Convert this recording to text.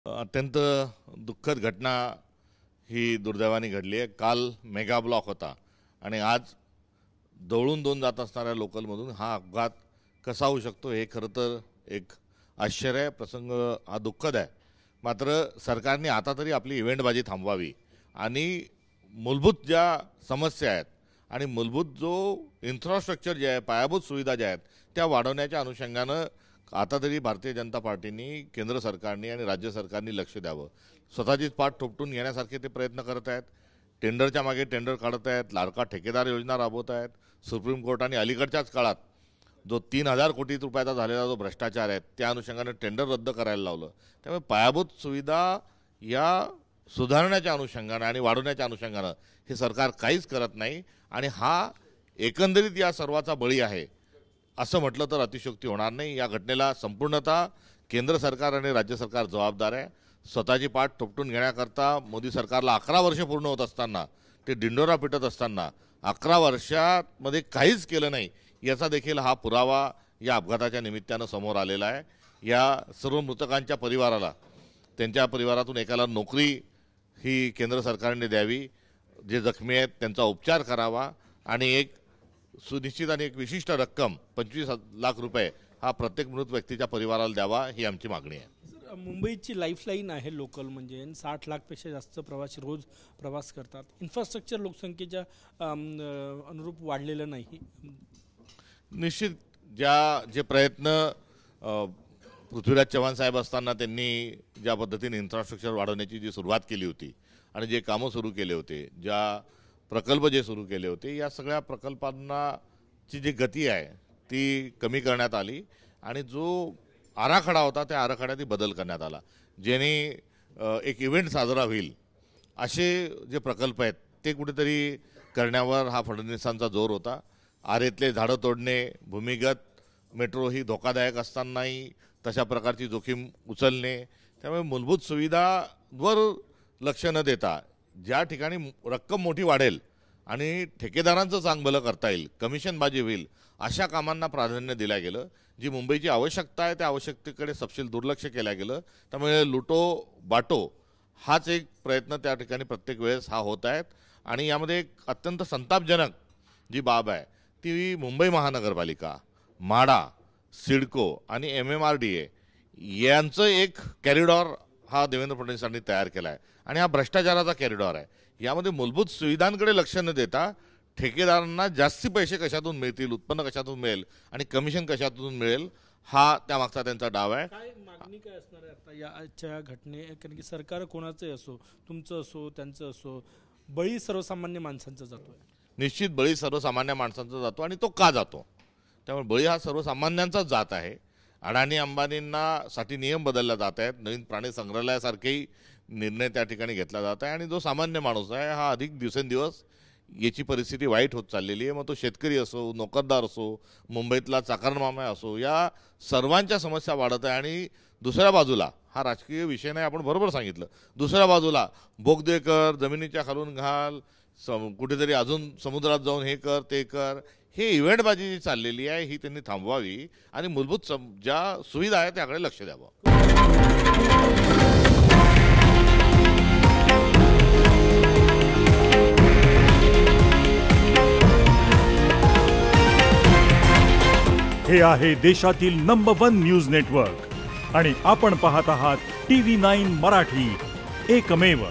अत्यंत दुःखद घटना ही दुर्दैवाने घडली आहे। काल मेगा ब्लॉक होता आणि आज दौडून दोन जात असणाऱ्या लोकलमधून हा अपघात कसा होऊ शकतो हे खरं तर एक आश्चर्य प्रसंग हा दुःखद आहे। मात्र सरकारने आता तरी आपली इव्हेंटबाजी थांबवावी आणि मूलभूत ज्या समस्या आहेत आणि मूलभूत जो इन्फ्रास्ट्रक्चर जे आहे पायाभूत सुविधा ज्या आहेत त्या वाढवण्याच्या अनुषंगानं आता तरी भारतीय जनता पार्टीने केंद्र सरकारने आणि राज्य सरकारने लक्ष द्यावं। स्वतःचीच पाठ थोपटून घेण्यासारखे ते प्रयत्न करत आहेत। टेंडरच्या मागे टेंडर काढत आहेत, लाडका ठेकेदार योजना राबवत आहेत। सुप्रीम कोर्टाने अलीकडच्याच काळात जो 3000 कोटी रुपयाचा झालेला जो भ्रष्टाचार आहे त्या अनुषंगाने टेंडर रद्द करायला लावलं। त्यामुळे पायाभूत सुविधा या सुधारण्याच्या अनुषंगाने आणि वाढवण्याच्या अनुषंगाने हे सरकार काहीच करत नाही आणि हा एकंदरीत या सर्वाचा बळी आहे असं म्हटलं तर अतिशयोक्ती होणार नाही। या घटनेला संपूर्णतः केंद्र सरकार आणि राज्य सरकार जबाबदार आहे। स्वतःची पाठ थोपटून घेण्याकरता मोदी सरकारला 11 वर्ष पूर्ण होत असताना ते डिंडोरा पिटत असताना 11 वर्षांमध्ये काहीच केलं नाही याचा देखील हा पुरावा या अपघाताच्या निमित्तानं समोर आलेला आहे। या सर्व मृतकांच्या परिवाराला त्यांच्या परिवारातून एकाला नोकरी ही केंद्र सरकारने द्यावी, जे जखमी आहेत त्यांचा उपचार करावा आणि एक सुनिश्चित आणि एक विशिष्ट रक्कम 25 लाख रुपये हा प्रत्येक मृत व्यक्तीच्या परिवाराला द्यावा ही आमची मागणी आहे। मुंबईची लाईफलाईन आहे लोकल म्हणजे 60 लाखपेक्षा जास्त प्रवासी रोज प्रवास करतात। इन्फ्रास्ट्रक्चर लोकसंख्येच्या अनुरूप वाढलेलं नाही। निश्चित जे प्रयत्न पृथ्वीराज चव्हाण साहेब असताना त्यांनी ज्या पद्धतीने इन्फ्रास्ट्रक्चर वाढवण्याची जी सुरुवात केली होती आणि जे कामं सुरू केले होते, ज्या प्रकल्प जे सुरू केले होते, या सगळ्या प्रकल्पांची जी गती आहे ती कमी करण्यात आली आणि जो आराखडा होता त्या आराखड्यात बदल करण्यात आला, जेणे एक इव्हेंट साजरा होईल असे जे प्रकल्प आहेत ते कुठेतरी करण्यावर हा फडणवीसांचा जोर होता। आरेतले झाडं तोडणे, भूमिगत मेट्रो ही धोकादायक असतानाही तशा प्रकारची जोखीम उचलणे, त्यामुळे मूलभूत सुविधावर लक्ष न देता ज्या ठिकाणी रक्कम मोठी वाढेल आणि ठेकेदारांचं चांगभलं करता येईल, कमिशनबाजी होईल अशा कामांना प्राधान्य दिलं गेलं। जी मुंबईची आवश्यकता आहे त्या आवश्यकतेकडे सपशेल दुर्लक्ष केलं गेलं। त्यामुळे लुटो बाटो हाच एक प्रयत्न त्या ठिकाणी प्रत्येक वेळेस हा होत आहेत आणि यामध्ये एक अत्यंत संतापजनक जी बाब आहे ती मुंबई महानगरपालिका, माडा, सिडको आणि MMRDA यांचं एक कॅरिडॉर हा देवेंद्र फडणवीसांनी तयार केला आहे आणि हा भ्रष्टाचाराचा कॅरिडॉर आहे। यामध्ये मूलभूत सुविधांकडे लक्ष न देता ठेकेदारांना जास्ती पैसे कशातून मिळतील, उत्पन्न कशातून मिळेल आणि कमिशन कशातून मिळेल हा त्यामागचा त्यांचा डाव आहे। काय मागणी काय असणार आहे आता याच्या घटने, कारण की सरकार कोणाचंही असो, तुमचं असो त्यांचं असो, बळी सर्वसामान्य माणसांचा जातोय। निश्चित बळी सर्वसामान्य माणसांचा जातो आणि तो का जातो, त्यामुळे बळी हा सर्वसामान्यांचाच जात आहे। अडाणी अंबानींना साठी नियम बदलले जात आहेत, नवीन प्राणी संग्रहालयासारखेही निर्णय त्या ठिकाणी घेतला जात आहे आणि जो सामान्य माणूस आहे हा अधिक दिवसेंदिवस याची परिस्थिती वाईट होत चाललेली आहे। मग तो शेतकरी असो, नोकरदार असो, मुंबईतला चाकरमामा असो, या सर्वांच्या समस्या वाढत आहे आणि दुसऱ्या बाजूला हा राजकीय विषय नाही, आपण बरोबर सांगितलं, दुसऱ्या बाजूला बोगदे कर, जमिनीच्या खालून घाल, कुठेतरी अजून समुद्रात जाऊन हे कर ते कर, हे इव्हेंटबाजी जी चाललेली आहे ही त्यांनी थांबवावी आणि मूलभूत ज्या सुविधा आहेत त्याकडे लक्ष द्यावं। हे आहे देशातील नंबर 1 न्यूज नेटवर्क आणि आपण पाहत आहात TV9 मराठी, एकमेव।